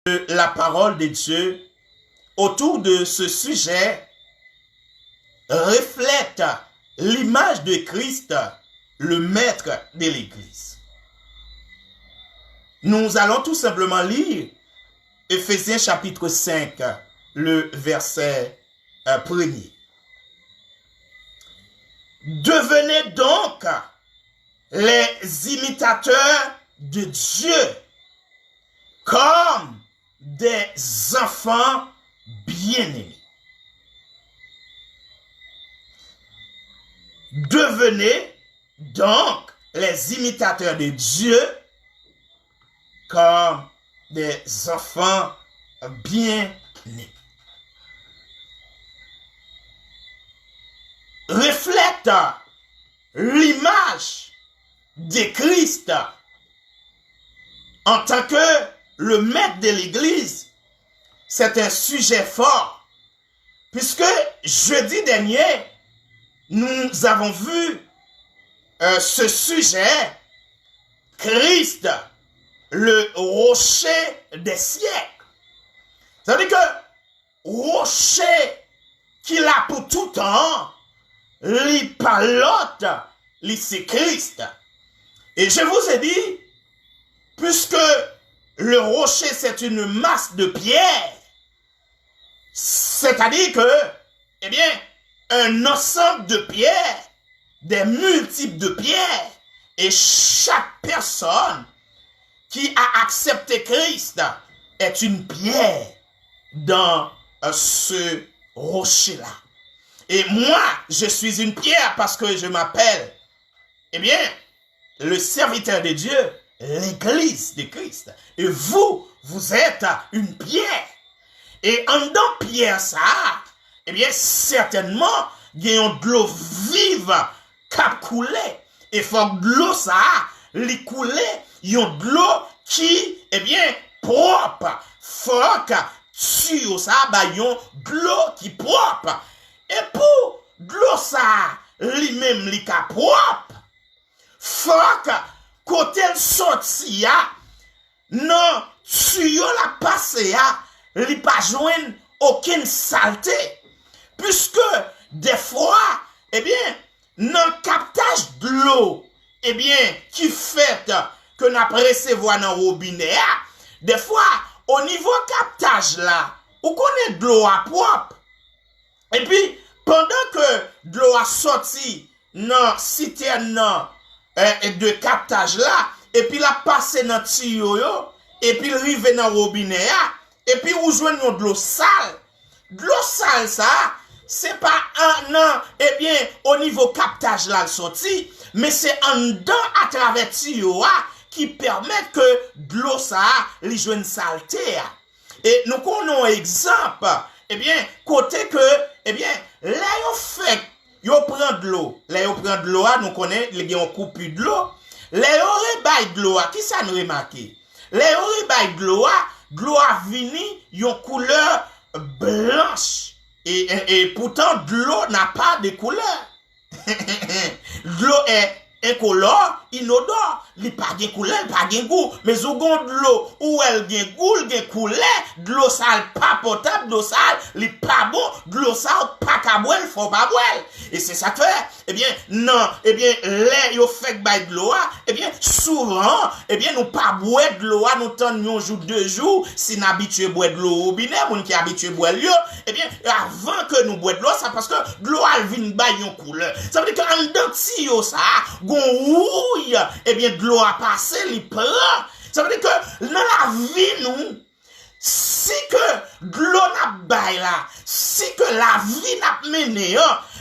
la parole de Dieu autour de ce sujet reflète l'image de Christ, le maître de l'Église. Nous allons tout simplement lire Éphésiens chapitre 5, le verset 1er. Devenez donc les imitateurs de Dieu comme des enfants bien-aimés. Devenez donc les imitateurs de Dieu comme des enfants bien-nés. Reflète l'image de Christ en tant que le maître de l'Église. C'est un sujet fort, puisque jeudi dernier, nous avons vu ce sujet, Christ, le rocher des siècles. Ça veut dire que rocher qu'il a pour tout temps, li palote, li c'est Christ. Et je vous ai dit, puisque le rocher c'est une masse de pierre, c'est-à-dire que, eh bien, un ensemble de pierres, des multiples de pierres, et chaque personne qui a accepté Christ est une pierre dans ce rocher-là. Et moi, je suis une pierre parce que je m'appelle, eh bien, le serviteur de Dieu, l'Église de Christ. Et vous, vous êtes une pierre. Et en dans pierre ça, eh bien, certainement, il y a de l'eau vive qui a coulé. Et faut que l'eau ça, li coulé, il y a de l'eau qui, eh bien, propre. Faut que sur ça, bah, il y a de l'eau qui propre. Et pour de l'eau ça, lui-même, li ka propre, faut que côté le sorti, non, tuyau la passé, li pas joindre aucune saleté. Puisque, des fois, eh bien, dans le captage de l'eau, eh bien, qui fait que nous recevoir dans le robinet, des fois, au niveau captage là, on connaît de l'eau à propre. Et puis, pendant que de l'eau a sorti dans citerne de captage là, et puis la passe dans le tuyau, et puis rive dans le robinet, et puis vous jouez de l'eau sale. De l'eau sale, ça, c'est pas non, eh bien, au niveau captage là, sorti, mais c'est en dedans à travers le tuyau qui permet que de l'eau ça, les joue une saleté. Et nous connaissons un exemple, eh bien, côté que, eh bien, là, yo fait, yo prend de l'eau. Là, yo prend de l'eau, nous connaissons, les gens coupent de l'eau. Là, yo rebaille de l'eau, qui ça nous remarque? Là, yo rebaille de l'eau a vini, yon couleur blanche. Et pourtant, de l'eau n'a pas de couleur. De l'eau est incolore, inodore. Il n'y a pas de couleur, il n'y a pas de goût. Mais au goût de l'eau, où elle a goût, elle a couleur, de l'eau sale, pas potable, de l'eau sale, il n'est pas bon, de l'eau sale, pas cabouel, il ne faut pas boire. Et c'est ça que fait. Eh bien, non, eh bien, là, il fait que de l'eau, eh bien, souvent, eh bien, nous pas boire de l'eau, nous tendons un jour, 2 jours, si nous habitués à boire de l'eau au robinet, nous qui habitués à boire de l'eau, eh bien, avant que nous boions de l'eau, c'est parce que de l'eau, elle vient bailler une couleur. Ça veut dire qu'en dedans, ça, rouille, eh bien, de l'eau a passé, il prend. Ça veut dire que dans la vie, nous, si que de l'eau n'a baille là, si que la vie n'a mené,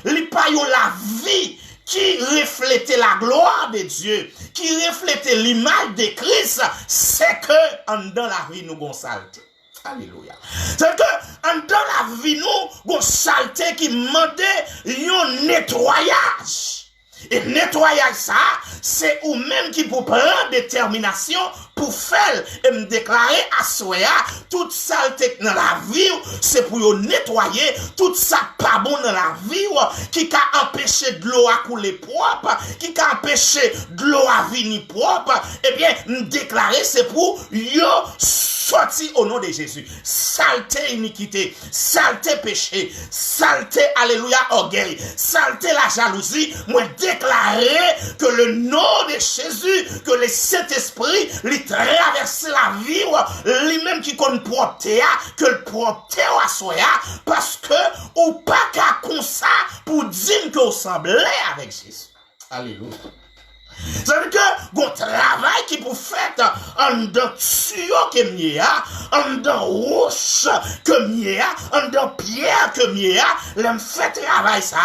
il pas la vie qui reflétait la gloire de Dieu, qui reflétait l'image de Christ, c'est que en dans la vie, nous avons saleté. Alléluia. C'est que en dans la vie, nous avons saleté qui demandait un nettoyage. Et nettoyage ça, c'est ou même qui pour prendre détermination pour faire et me déclarer à soi toute saleté dans la vie, c'est pour nettoyer tout ça pas bon dans la vie qui a empêché de l'eau à couler propre, qui a empêché de l'eau à venir propre. Eh bien, me déclarer c'est pour yo sorti au nom de Jésus. Saleté iniquité, saleté péché, saleté alléluia orgueil, saleté la jalousie, moi déclarer que le nom de Jésus, que le Saint-Esprit lui traverse la vie, lui-même qui compte propreté, que le propreté à soi, parce que ou pas qu'à comme ça pour dire que vous semblez avec Jésus. Alléluia. Ça veut dire que un travail qui pour faire en dedans tuyau que m'y a, en dedans roche que m'y a, en dedans pierre que m'y a, l'aime fait travail ça,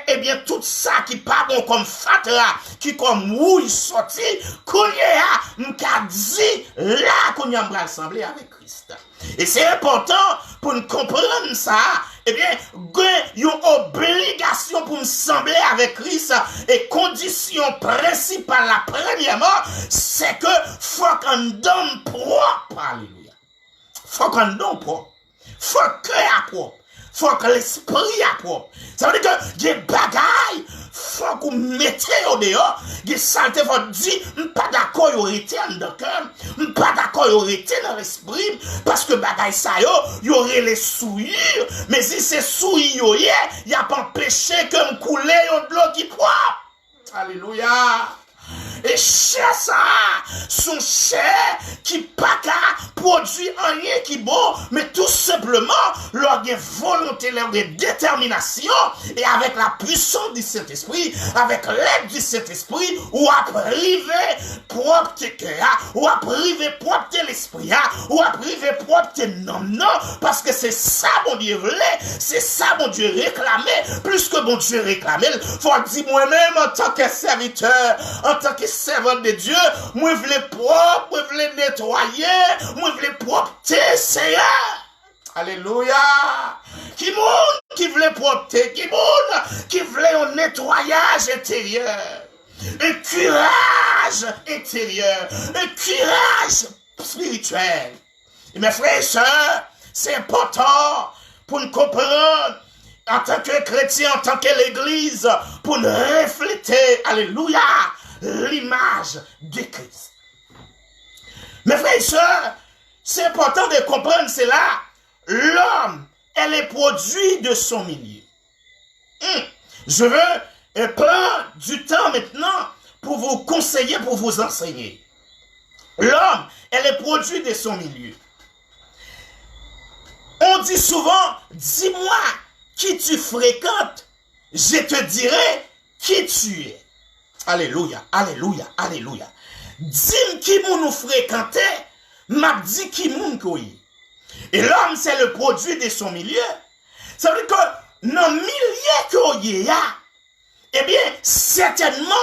eh bien tout ça qui pas bon comme fatra, qui comme mouille sorti, qu'on y a, m'ka dit là qu'on y a rassembler avec Christ. Et c'est important pour nous comprendre ça. Eh bien, il y a une obligation pour me sembler avec Christ. Et condition principale, la premièrement, c'est que faut qu'on donne propre. Alléluia. Faut qu'on donne propre. Faut que à propre. Faut que l'esprit à propre. Ça veut dire que des bagailles, faut qu'on mette au dehors. Des saletés, faut dire, pas d'accord, il été dans le cœur. Pas d'accord, il été dans l'esprit. Parce que bagaille ça, il y aurait les souillures. Mais si c'est souillures, il n'y a pas empêché que me couler de l'eau qui propre. Alléluia. Et cher ça, son cher qui pas qu'à produit rien qui bon, mais tout simplement leur volonté, leur détermination, et avec la puissance du Saint-Esprit, avec l'aide du Saint-Esprit, ou à priver propre cœur, ou à priver propre l'esprit, ou à priver propre non, parce que c'est ça mon Dieu voulait, c'est ça mon Dieu réclamait, plus que mon Dieu réclamait, faut dire moi-même en tant que serviteur, en tant que servant de Dieu, moi je voulais propre, moi je voulais nettoyer, moi je voulais propreté, Seigneur. Alléluia. Qui monde qui voulait propreté, qui monde qui voulait un nettoyage intérieur, un curage intérieur, un curage spirituel. Et mes frères et sœurs, c'est important pour nous comprendre en tant que chrétien, en tant que l'église, pour nous refléter, alléluia, l'image de Christ. Mes frères et sœurs, c'est important de comprendre cela. L'homme est le produit de son milieu. Je veux prendre du temps maintenant pour vous conseiller, pour vous enseigner. L'homme est le produit de son milieu. On dit souvent, dis-moi qui tu fréquentes, je te dirai qui tu es. Alléluia, alléluia, alléluia. Dis-moi qui nous fréquentait, m'a dit qui nous koyi. Et l'homme, c'est le produit de son milieu. Ça veut dire que dans le milieu qu'il y a, eh bien, certainement,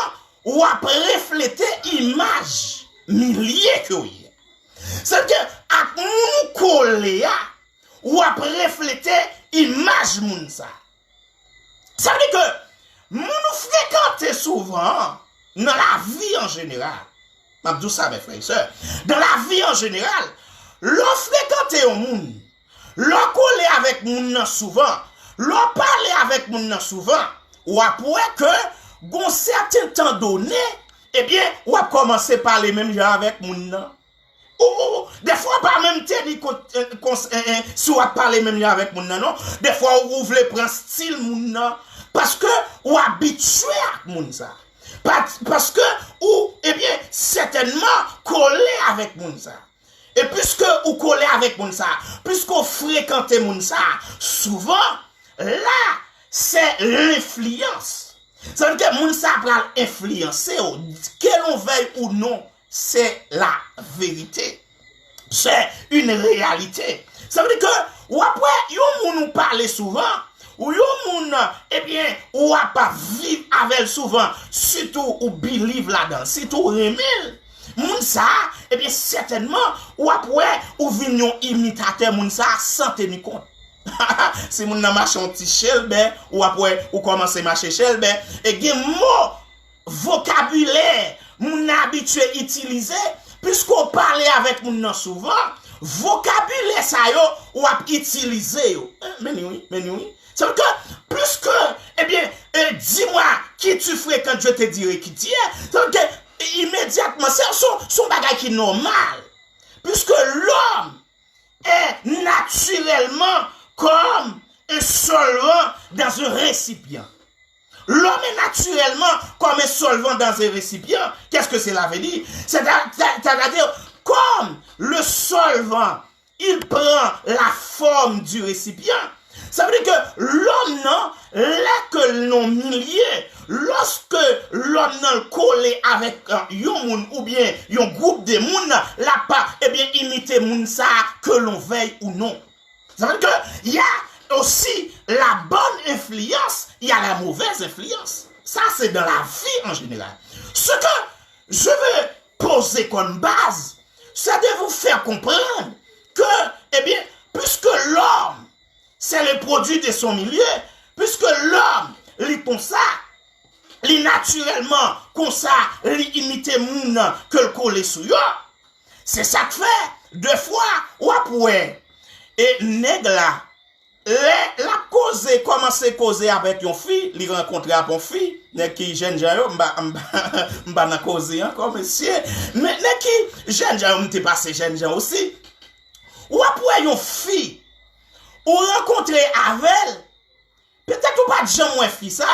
on va refléter l'image milieu qu'il y a. Ça veut dire que nous coller, on va refléter l'image mounsa. Ça veut dire que nous fréquentons souvent dans la vie en général. Je dis ça, mes frères et sœurs. Dans la vie en général, l'on fréquente au monde, l'on colle avec moun souvent, l'on parle avec moun souvent, ou après que, bon certain temps donné, eh bien, ou a commencé à parler même gens avec moun. Ou des fois pas même si on parle même avec moun non, des fois on voulez prendre style moun parce que ou habitué à moun ça. Parce que ou eh bien certainement coller avec moun ça. Et puisque vous collez avec moun ça, puisque vous fréquentez moun ça, souvent, là, c'est l'influence. Ça veut dire que moun ça va influencer, que l'on veuille ou non, c'est la vérité. C'est une réalité. Ça veut dire que, ou après, yon moun nous parle souvent, ou yon moun, eh bien, ou a pas vivre avec souvent, surtout ou believe là-dedans, surtout remil. Moun ça, eh bien, certainement, ou après, ou vignon imitateur moun ça, sans tenir compte. Si moun nan marche un petit chelbe, ou après, ou commence à marcher chelbe, et gen mot, vocabulaire, moun habitué utiliser, puisqu'on parle avec moun souvent, vocabulaire ça yo ou a utiliser yo. Mais oui. C'est que plus que dis-moi qui tu fréquentes, je te dirai qui tu es. C'est que immédiatement c'est son bagage qui est normal. Puisque l'homme est naturellement comme un solvant dans un récipient. L'homme est naturellement comme un solvant dans un récipient. Qu'est-ce que cela veut dire? C'est-à-dire, comme le solvant, il prend la forme du récipient. Ça veut dire que l'homme, non, là que l'on milieu, lorsque l'homme non collé avec un moun ou bien un groupe de moun, là pas, imiter moun ça que l'on veille ou non. Ça veut dire que il y a aussi la bonne influence, il y a la mauvaise influence. Ça, c'est dans la vie en général. Ce que je veux poser comme base, c'est de vous faire comprendre que, puisque l'homme, c'est le produit de son milieu, puisque l'homme, il comme ça, il naturellement, comme ça, il imite moun que le coller sous yo. C'est ça que fait, deux fois, ou après, et nègre là, la cause commence à causer avec une fille, il rencontre avec une fille, qui jeune gens m'ba na causer encore monsieur, mais qui jeune gens m'te passé jeune gens aussi. Ou après une fille, ou rencontrer avec elle, peut-être ou pas de gens moins fille ça.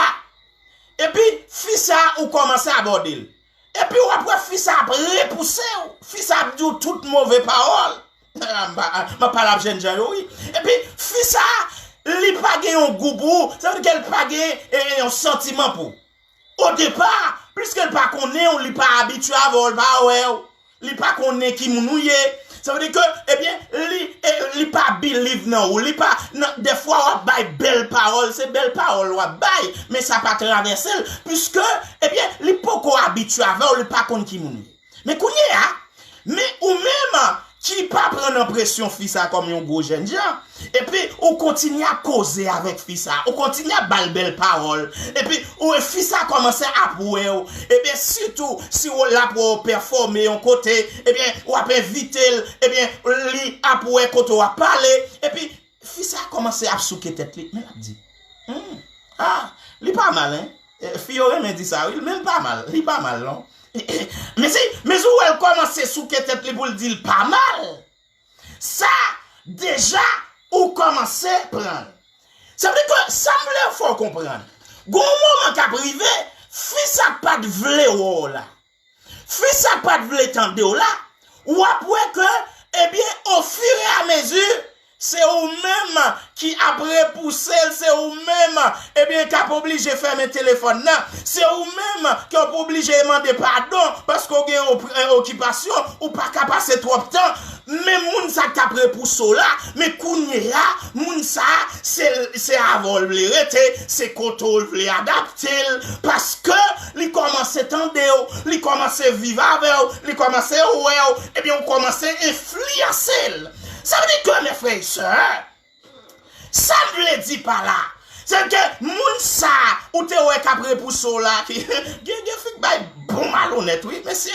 Et puis fille ça ou commence à aborder. Et puis ou après fille ça repousser, fille ça dit toute mauvaise parole. Ma parle jeune gens oui. Et puis fille ça li pa gen un goût pour, ça veut dire qu'elle pa gen un sentiment pour. Au départ, puisqu'elle pas connaît, on li pas habitué à vol ba ouais. Li pas connaît qui mounouye. Ça veut dire que li pas believe non, ou li pas des fois on bail belle parole, c'est belle parole on bail, mais ça pas traverser puisque li poko habitué avec ou li pas connaît qui mounouye. Mais kounye a, mais ou même qui pas prendre impression fils ça comme un gros jeune gens et puis on continue à causer avec fils ça on continue à balle belle parole et puis ou fils ça commence à appuyer et bien surtout si on là pour performer un côté on va inviter li appuyer côté on parler et puis fils ça commence à souquer tête li mais a dit li pas mal hein Fiore me dit ça il même pas mal li pas mal non. Mais où elle commence à souquer tête pour le dire pas mal. Ça, déjà, ou commence à prendre. Ça veut dire que ça me faut comprendre. Gon moment qu'a privé, fils ça pas de vle ou là. Fils ça pas de vle tendre là. Ou après que, au fur et à mesure, c'est vous-même qui après poussé, c'est vous-même, qui a obligé de faire mes téléphones. C'est vous-même qui a obligé de demander pardon parce qu'on a une occupation ou pas qu'à passer trop de temps. Mais moun sa qui après poussé là, mais kounye là, moun sa, c'est avant le rete, c'est koto le adapter parce que li commence à tendre, li commence à vivre avec, li commence à ouer, on commence à influencer. Ça veut dire que mes frères et sœurs, ça ne le dit pas là. C'est que moun sa ou te oué après pour cela qui fait bon malhonnête oui mais c'est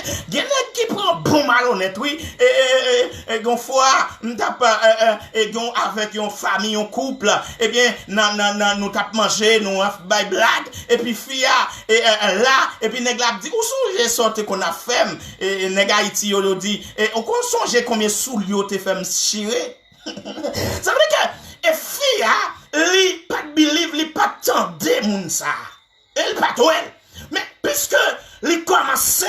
qui prend bon malhonnête oui et gon fois m'tap gon avec une famille un couple nous tap manger nous bay blague et puis fia là et puis nèg la dit ou songe sorte qu'on a fait et nèg Haïti yo dit et on songe combien sous yo te fait chirer. Ça veut dire que fia li pas de believe, li pas tende moun sa. Elle pas toi. Mais puisque li commence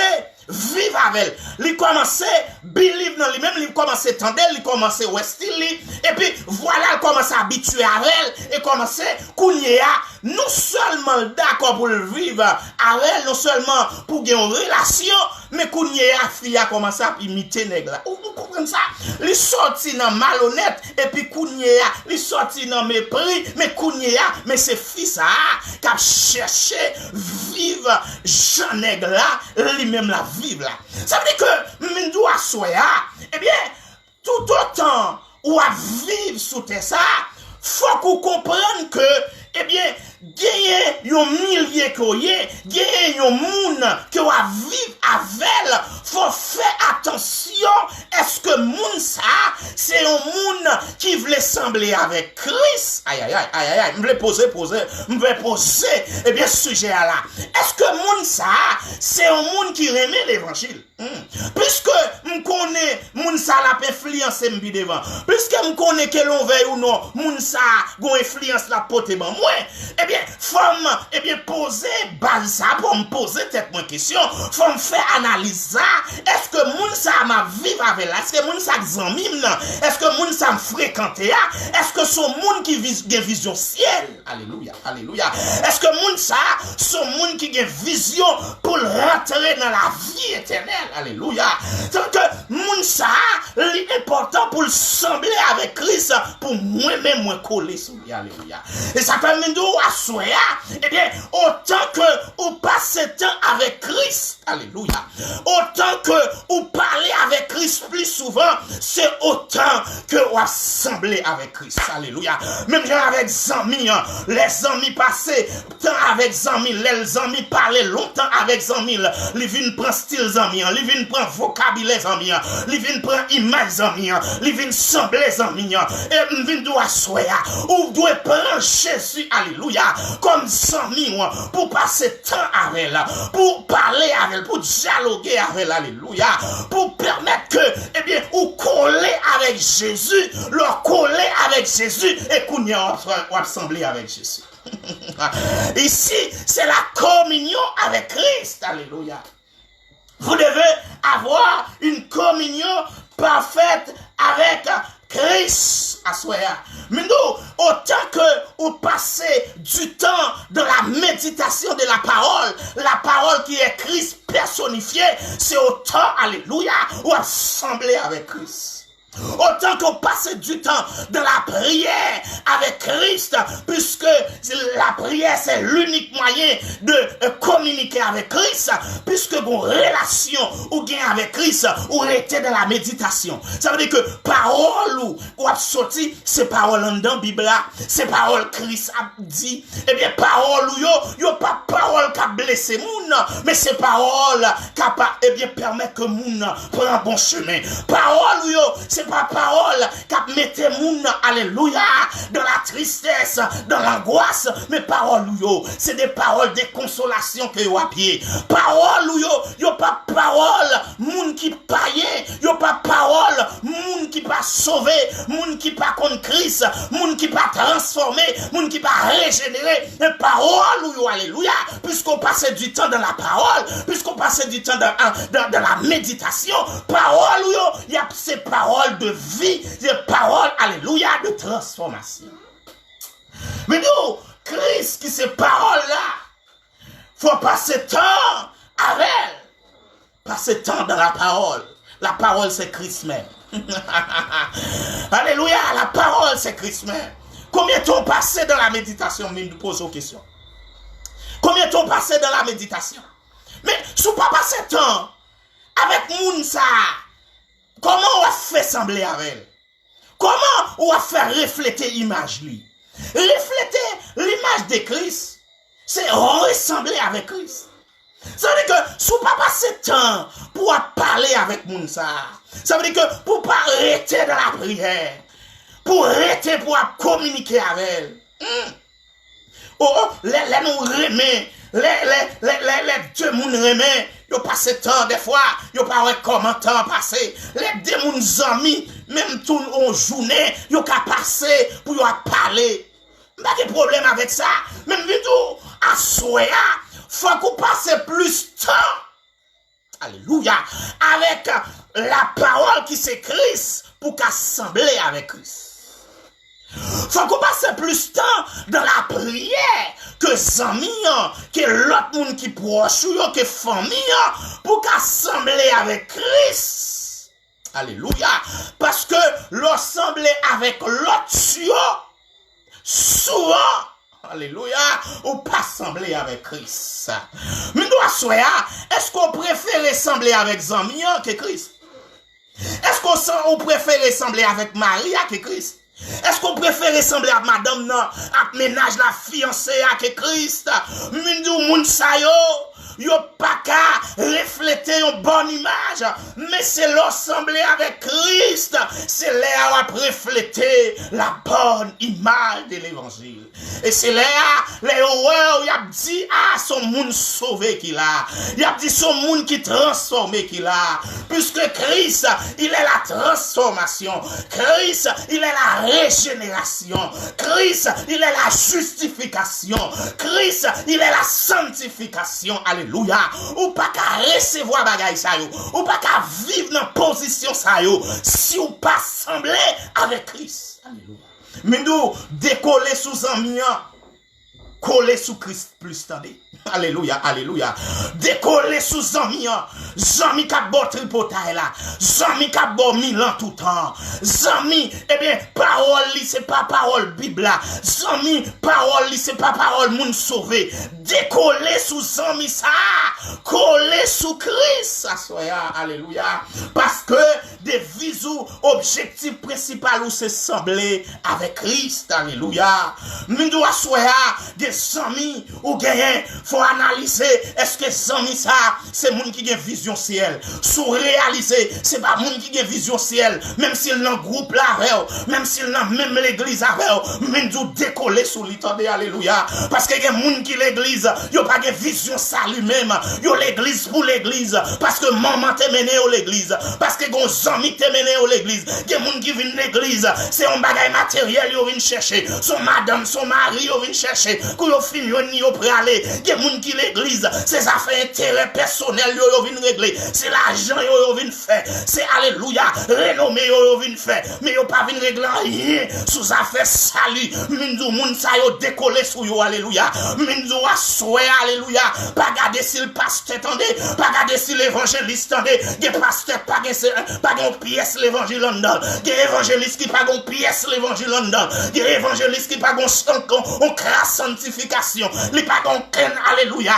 vivre avec elle, li commence believe dans lui même, li commence tende, li commence westil li et puis voilà, elle commence à habituer avec elle et commence kounye a non seulement d'accord pour le vivre avec elle, non seulement pour gagner une relation, mais kounye a fille a commencé à imiter nèg là. Vous comprenez ça? Li sorti dans malhonnête et puis kounye a li sorti dans mépris, mais kounye a mais c'est fils ça qui a cherché vivre Jean nèg là, lui même la vivre là. Ça veut dire que m'dou a soya, tout autant ou à vivre sous terre ça, faut qu'on comprenne que gagner yon millier koye, gagner yon moun que wa vivre avec, faut faire attention, est-ce que moun ça, c'est un moun qui veut sembler avec Christ? Aïe, je vais poser, eh bien, ce sujet là. Est-ce que moun ça, c'est un moun qui remet l'évangile? Puisque m connais moun ça la influence m'bi devant, puisque m connais que l'on veille ou non, moun ça gon influence la pote ban moi, eh bien, femme, eh bien, poser base ça pour me poser tête mon question, faut me faire analyse ça, est-ce que moun ça m'a vivre avec là, est-ce que moun ça zanmim nan, est-ce que moun ça me fréquente là, est-ce que son moun qui gen vision ciel, alléluia, est-ce que moun ça, son moun qui gen vision pour rentrer dans la vie éternelle, alléluia. Donc, moun ça, l'important pour sembler avec Christ, pour moi-même, moi coller sur lui, alléluia. Et ça permet de assurer, eh bien, autant que vous passez temps avec Christ, alléluia, autant que vous parlez avec Christ plus souvent, c'est autant que vous assemblez avec Christ, alléluia. Même avec amis, les amis passés, temps avec amis, les amis parler longtemps avec amis, les viennent prendre style amis, les viennent prendre vocabulaire amis, les viennent prendre image amis, les viennent sembler amis, et les viennent doit soya, ou doit prendre Jésus, alléluia, comme amis pour passer temps avec elle, pour parler avec elle, pour dialoguer avec elle, alléluia, pour permettre que, eh bien, ou coller avec Jésus, leur coller avec Jésus, et qu'on y a assembler avec Jésus. Ici, c'est la communion avec Christ, alléluia. Vous devez avoir une communion parfaite avec Christ, assoya. Mais nous, autant que vous passez du temps dans la méditation de la parole qui est Christ personnifié, c'est autant, alléluia, ou assembler avec Christ. Autant qu'on passe du temps dans la prière avec Christ, puisque la prière c'est l'unique moyen de communiquer avec Christ, puisque vos relations ou gain avec Christ ou rester dans la méditation. Ça veut dire que parole ou a sorti, c'est parole dans la Bible, c'est parole Christ a dit, et bien parole ou yo pas parole qui a blessé moun, mais c'est parole qui a et bien permet que moun prend bon chemin. Parole ou yo, c'est pas parole qui mette moun, alléluia, dans la tristesse, dans l'angoisse, mais parole ou c'est des paroles de consolation que yo a pied. Parole ou yo pas parole moun qui paye, yo pas parole moun qui pas sauvé, moun qui pas contre Christ, moun qui pas transformé, moun qui pas régénéré, mais parole ou alléluia, puisqu'on passe du temps dans la parole, puisqu'on passe du temps dans la méditation, parole ou il y a ces paroles de vie, des paroles, alléluia, de transformation. Mais nous, Christ qui ces paroles-là, faut passer temps avec elle. Passer temps dans la parole. La parole, c'est Christ même. Alléluia, la parole, c'est Christ même. Combien de temps passé dans la méditation? Je me pose une question. Combien de temps passé dans la méditation? Mais si vous pas passer temps avec moun ça, comment on va faire sembler avec elle? Comment on va faire refléter l'image lui? Refléter l'image de Christ, c'est ressembler avec Christ. Ça veut dire que si vous pas passer temps pour parler avec moun ça veut dire que pour pas arrêter dans la prière, pour arrêter pour communiquer avec elle. Les nous remet, les deux moun remet, yo passe temps des fois, yo pas ouais comment temps passer. Les deux moun amis, même tout en journée, yo ka passer pour yo parler. Pas de problème avec ça. Même vidéo à soya, faut qu'on passe plus temps. Alléluia, avec la parole qui s'écrit pour qu'assembler avec Christ. Faut qu'on passe plus de temps dans la prière que amis, que l'autre monde qui proche ou que famille pour qu'assembler avec Christ. Alléluia. Parce que l'assembler avec l'autre souvent, alléluia, ou pas assembler avec Christ. Mais nous, est-ce qu'on préfère assembler avec Zami que Christ? Est-ce qu'on préfère assembler avec Maria que Christ? Est-ce qu'on préfère ressembler à madame non, à ménage la fiancée à que Christ? Mindou moun sa yo pas qu'à refléter une bonne image, mais c'est l'assembler avec Christ, c'est là à refléter la bonne image de l'évangile. Et c'est là, il a dit, ah, son monde sauvé qu'il a. Il a dit, son monde qui transformé qu'il a. Puisque Christ, il est la transformation. Christ, il est la régénération. Christ, il est la justification. Christ, il est la sanctification. Alléluia. Ou pas qu'à recevoir bagay sa yo. Ou pas qu'à vivre dans position sa yo. Si ou pas sembler avec Christ. Alléluia. Mais nous, décoller sous un mien, coller sous Christ plus, tendez. Alléluia, alléluia. Décoller sous un mien, zami ka bo tripotaille là, zami ka bo milan tout temps. Zami, eh bien, parole li, c'est pas parole Bible là. Zami, parole li, c'est pas parole moun sauvé. Décoller sous zami ça, coller sous Christ, ça soit, alléluia. Parce que des visous, objectif principal ou c'est sembler avec Christ, alléluia. Nous doit soit des amis ou gagner, faut analyser, est-ce que zami ça, c'est moun qui a vision ciel. Sous réaliser, c'est pas moun qui a vision ciel, même s'il n'a groupe là, même s'il n'a même l'église avec, mais nous décoller sous l'étendue, alléluia. Parce que y a moun qui l'église, yo pas de vision ça lui-même, yo l'église pour l'église, parce que maman te mené au l'église, parce que gon zami te mené au l'église, y a moun qui vient l'église, c'est un bagage matériel yo vient chercher, son madame, son mari yo vient chercher, kou yo fin yo ni yo pralé, y a moun qui l'église, c'est affaires intérêt personnel yo vient régler, c'est l'argent yo vient faire, c'est alléluia, renommé yo vient faire, mais yo pas vient régler rien sous affaire salut, minzou moun sa yo décoller sous yo, alléluia, minzou assoé, alléluia, pas garder si le pasteur tendez, pas garder si l'évangéliste tendez, des pasteurs pas gon pièce l'évangile en dedans, des évangélistes qui pas gon pièce l'évangile en dedans, des évangélistes qui pas gon on crasse sanctification, li pas gon ken, alléluia,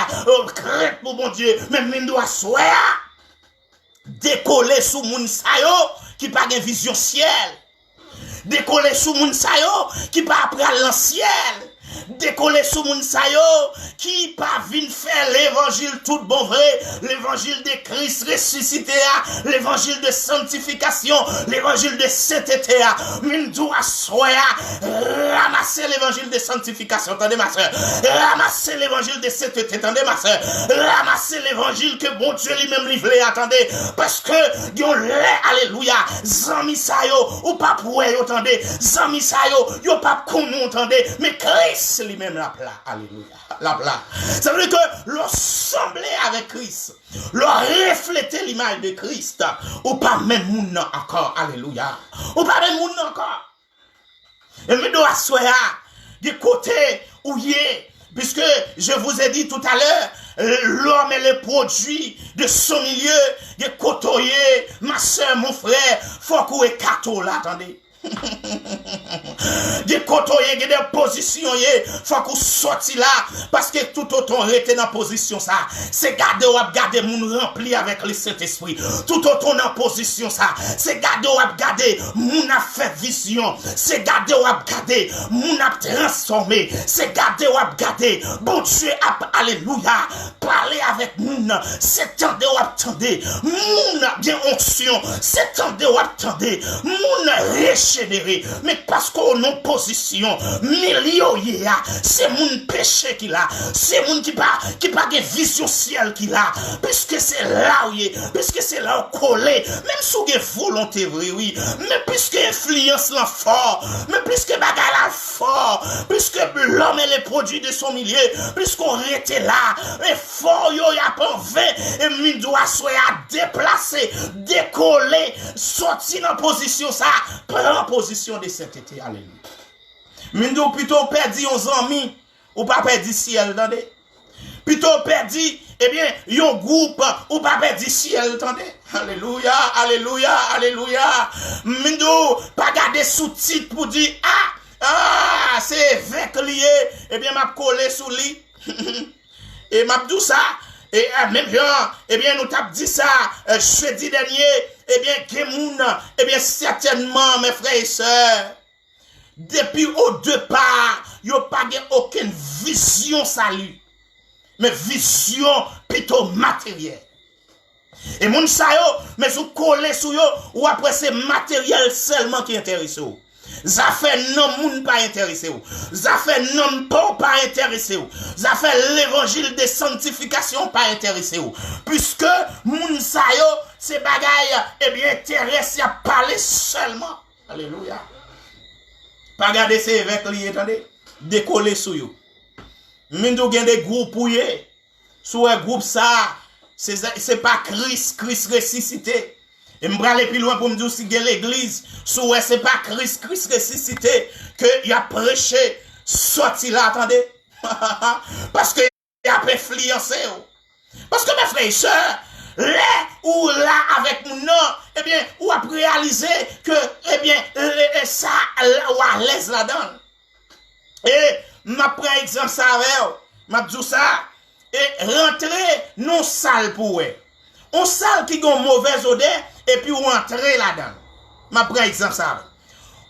crête pour bon Dieu, même min doit assoé, décoller sous moun sa yo qui pas gen vision ciel, décoller sous moun sa yo qui pas après l'ancien, décoller sous moun sa yo qui pas vinn faire l'évangile tout bon vrai, l'évangile de Christ ressuscité, l'évangile de sanctification, l'évangile de sainteté, mindou assoya, ramasser l'évangile de sanctification, attendez ma soeur, ramasser l'évangile de sainteté, attendez ma soeur, ramasser l'évangile que bon Dieu lui-même livré, attendez, parce que yon lè, alléluia, zami sa yo, ou pas pour attendez, zami sa yo pas konou, attendez, mais Christ lui-même la plat, alléluia, la plat. Ça veut dire que l'ensemble avec Christ, le refléter l'image de Christ, ou pas même moun encore, alléluia, ou pas même moun encore. Et me doit soya, du côté où y est, puisque je vous ai dit tout à l'heure, l'homme est le produit de son milieu, de côtoyer, ma soeur, mon frère, faut qu'on ait kato là, attendez. Des côtoyer, des positions, faut qu'on sorti là, parce que tout autant était dans position ça, c'est garder ou garder moun rempli avec le Saint-Esprit, tout autant dans position ça, c'est garder ou garder moun a fait vision, c'est garder ou garder moun a transformé, c'est garder ou garder bon Dieu a, alléluia, parler avec moun, c'est tendre ou attendez, moun bien onction, c'est tendre ou attendez, moun régénéré, mais parce qu'on a position, milieu c'est mon péché qu'il a, c'est mon qui pas de vision ciel qu'il a, puisque c'est là où il est, puisque c'est là où collé, même si vous avez volonté vrai, oui, mais puisque influence là fort, mais puisque bagarre là fort, puisque l'homme est le produit de son milieu, puisqu'on était là, et fort yo y a pas vain, et min doit soit déplacer, décoller, sortir dans position ça, prendre position de sainteté, alléluia. Mindo plutôt perdu aux amis ou pas perdu ciel, attendez. Plutôt perdu, eh bien, yon groupe ou pas perdu ciel, attendez. Alléluia, alléluia, alléluia. Mindo pas garder sous-titre pour dire c'est avec lié, eh bien m'a collé sous lit. Et m'a dit ça. Et même genre, eh bien, nous t'avons dit ça jeudi dernier, eh bien, Kemoun, eh bien, certainement, mes frères et sœurs, depuis au départ, yo pas aucune vision salut, mais vision plutôt matérielle. Et moun sa yo, mais vous collez sur yo, ou après c'est matériel seulement qui intéresse vous. Ça fait non moun pas intéressé ou. Ça fait non pas intéressé ou. Ça fait l'évangile de sanctification pas intéressé ou. Puisque moun sa yo, ces bagailles, eh bien, intéressé à parler seulement. Alléluia. Pas garder ces évêques li, attendez, décoller sur yo. Mindou gen des groupes pouye. Sous un groupe ça, c'est pas Christ ressuscité. Et m'brale plus loin pour me dire si l'église, c'est pas Christ ressuscité que il a prêché, sorti là, attendez. Parce que il a influencé. Parce que mes frères et sœurs, là ou là avec mon nom, eh bien, ou a réalisé que, eh bien, ça, ou à l'aise là-dedans. Et, m'a pris exemple ça avec, m'a dit ça, et rentrer non sale pour eux. On salle qui a une mauvaise odeur, et puis ou entrer là-dedans. Ma prends exemple ça.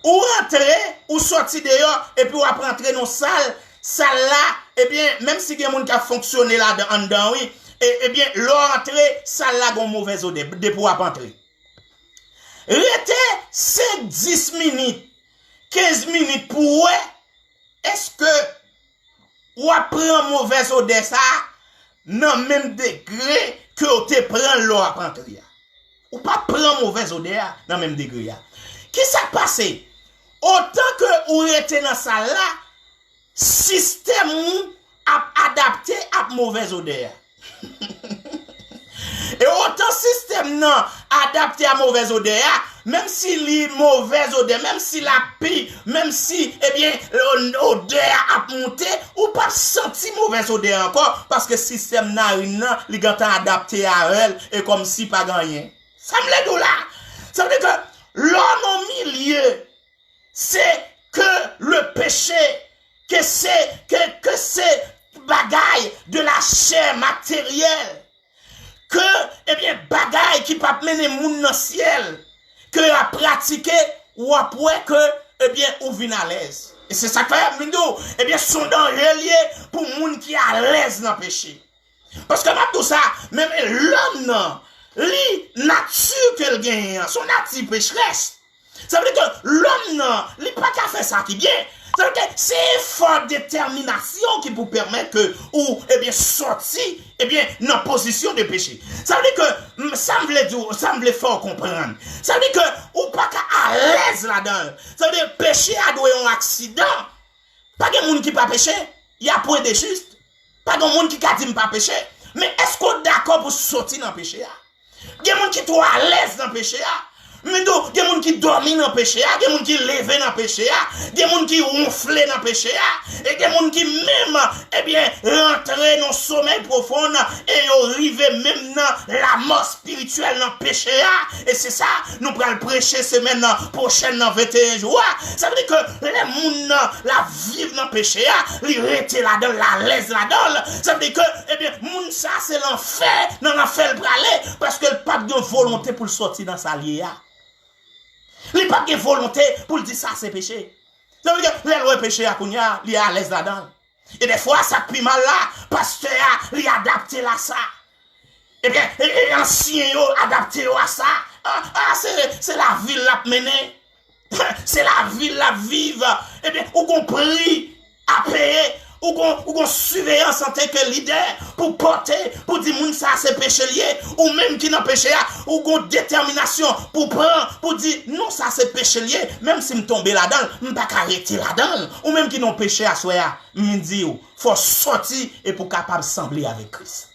Ou rentrer, ou sortir dehors, et puis ou après entrer dans salle là, et bien, même si il y a des gens qui a fonctionné là-dedans, oui, et bien, l'entrée, salle là a une mauvaise odeur, de pour entrer. Restez 5, 10 minutes, 15 minutes pour eux, est-ce que ou après une mauvaise odeur ça, dans le même degré que vous te prend l'eau à entrer? Ou pas prendre mauvaise odeur dans le même degré. Qui s'est passé? Autant que vous êtes dans ça là, système a adapté à mauvaise odeur. Et autant système non adapté à mauvaise odeur, même si les mauvaises odeurs, même si la pie, même si, eh bien, l'odeur a monté, ou pas senti mauvaise odeur encore, parce que système narine, il est adapté à elle, et comme si pas gagné. Ça me l'a dit là. Ça veut dire que l'homme au milieu, c'est que le péché, que c'est bagaille de la chair matérielle, que, eh bien, bagaille qui peut mener moun dans le ciel, que a pratiqué, ou après que, eh bien, ou vient à l'aise. Et c'est ça que fait, eh bien, son danger lié pour moun qui est à l'aise dans le péché. Parce que, tout ça, même l'homme, non, li nature qu'elle gagne, son nature pécheresse. Ça veut dire que l'homme, non, li pas qu'à faire ça qui bien. Ça veut dire que c'est forte détermination qui vous permet que, ou, eh bien, sortir, eh bien, dans position de péché. Ça veut dire que, ça me veut fort comprendre. Ça veut dire que, ou pas qu'à à l'aise là-dedans. Ça veut dire, péché a doué un accident. Pas de monde qui pas péché. Il y a point de juste. Pas de monde qui a dit pas péché. Mais est-ce qu'on est d'accord pour sortir dans le péché? Il y a des gens qui sont à l'aise dans le péché. Mais il y a des gens qui dorment dans le péché. Il y a des gens qui lèvent dans le péché. Il y a des gens qui ronflent dans le péché. Et il y a des gens qui même, eh bien, rentrent dans le sommeil profond et arrivent même dans la mort spirituelle dans le péché. Et c'est ça, nous allons prêcher semaine prochaine dans 21 jours. Ça veut dire que les gens la vivent dans le péché, ils restent là-dedans, la laissent là-dedans. Ça veut dire que, eh bien, moun ça c'est l'enfer, dans l'enfer le aller, parce que le pas de volonté pour le sortir dans sa liée. Il n'y a pas de volonté pour le dire ça c'est péché. Ça veut dire que les lois péché à Kounia, il est à l'aise là-dedans. Et des fois, ça prie mal là, pasteur, il est adapté là ça. Eh bien, et ancien adapté à ça. C'est la ville la mener. C'est la ville la vivre. Eh bien, ou qu'on prie à payer. Ou qu'on surveillance en tant que leader pour porter, pour dire moun ça c'est péché lié, ou même qui n'a péché, ou qu'on détermination pour prendre, pour dire non ça c'est péché lié, même si me tombe là-dedans, me pas arrêter là-dedans, ou même qui n'a péché à soi, me dit faut sortir et pour capable sembler avec Christ.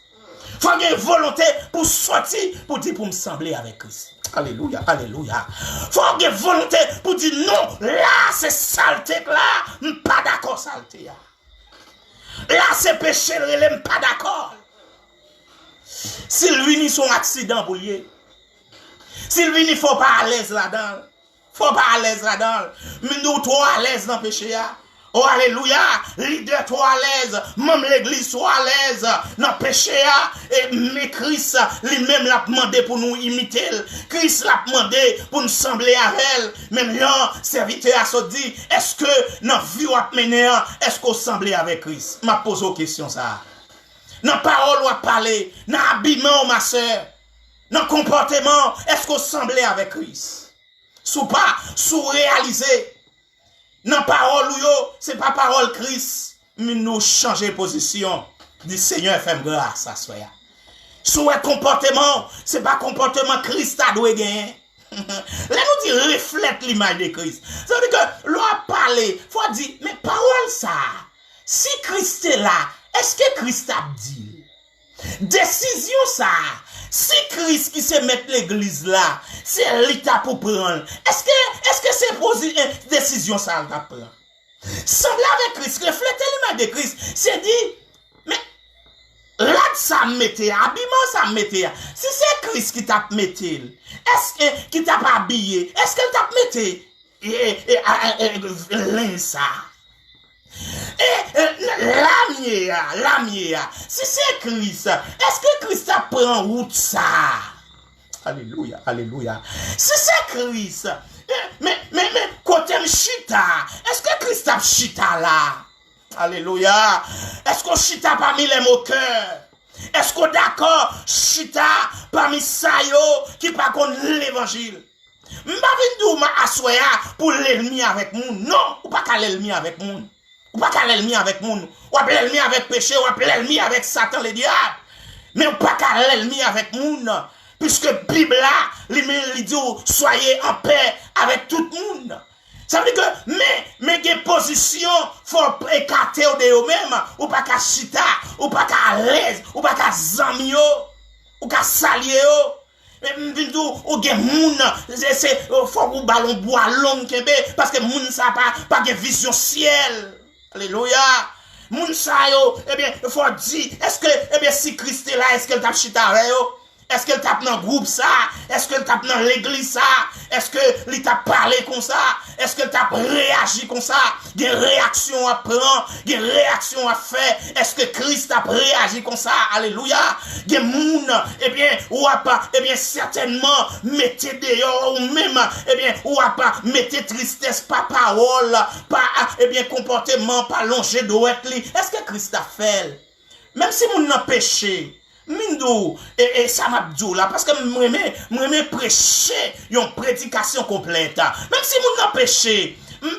Faut avoir une volonté pour sortir, pour dire pour me sembler avec Christ. Alléluia, alléluia. Faut avoir une volonté pour dire non, là c'est saleté là, pas d'accord saleté. Là, c'est péché, il n'est pas d'accord. S'il vient son accident pour lui, s'il vient, il ne faut pas à l'aise là-dedans. Faut pas à l'aise là-dedans. Mais nous, trop à l'aise dans le péché. Oh, alléluia. Leader, toi à l'aise. Même l'église, soit à l'aise. Dans le péché, mais Christ, lui-même l'a demandé pour nous imiter. Christ l'a demandé pour nous sembler à elle. Même là, serviteur a se dit, est-ce que dans la vie ou à mener, est-ce qu'on semble avec Christ? Je pose aux questions ça. Dans la parole ou à parler, dans l'habillement, ma soeur, dans le comportement, est-ce qu'on semble avec Christ? Sous pas, sous réaliser. Dans la parole, c'est pas parole Christ, mais nous changer position. Du Seigneur fait grâce à soi. Sous un comportement, c'est pas comportement Christ a doit gagner. Là nous dit reflète l'image de Christ. Ça veut dire que l'on a parlé, faut dire, mais parole ça, si Christ est là, est-ce que Christ a dit? Décision ça, si Christ qui se met l'église là, c'est l'état pour prendre. Est-ce que c'est décision ça à prendre? Semble avec Christ, refléter l'image de Christ, c'est dit, mais là ça mettait, habillement ça mettait. Si c'est Christ qui t'a metté, est-ce que qui t'a pas habillé? Est-ce qu'elle t'a metté ça? Et l'amier, si c'est Christ, est-ce que Christ a pris en route ça? Alléluia, alléluia. Si c'est Christ, mais, côté chita, est-ce que Christ a chita là? Alléluia. Est-ce qu'on chita parmi les moqueurs? Est-ce qu'on d'accord chita parmi ça qui pas contre l'évangile? M'avindou ma assoya pour l'ennemi avec moun. Non, ou pas qu'à l'ennemi avec moun. Ou pas qu'à l'ennemi avec moun. Ou pas l'ennemi avec péché, ou pas l'ennemi avec Satan le diable. Mais ou pas qu'à l'ennemi avec moun. Puisque Bible là, il dit soyez en paix avec tout le monde. Ça veut dire que, mais des positions, faut écarter de eux-mêmes, ou pas qu'à chita, ou pas qu'à l'aise, ou pas qu'à zamio, ou qu'à salier. Ou gen moun, c'est faut ou ballon bois long kebe, parce que moun ça pas de vision ciel. Alléluia. Moun ça yo, eh bien, il faut dire, est-ce que, eh bien, si Christ est là, est-ce qu'elle tape chita avec yo? Est-ce qu'elle tape dans le groupe ça? Est-ce qu'elle tape dans l'église ça? Est-ce qu'elle t'a parlé comme ça? Est-ce qu'elle t'a réagi comme ça? Des réactions à prendre, des réactions à faire. Est-ce que Christ a réagi comme ça? Alléluia. Des moun, eh bien, ou a pas, eh bien, certainement, mettez dehors ou même, eh bien, ou a pas, mettez tristesse, pas parole, pas, eh bien, comportement, pas longer d'ouette. Est-ce que Christ a fait? Même si moun n'a péché, Mindou, et ça m'a dit là, parce que je prêcher une prédication complète. Même si je n'ai péché, je suis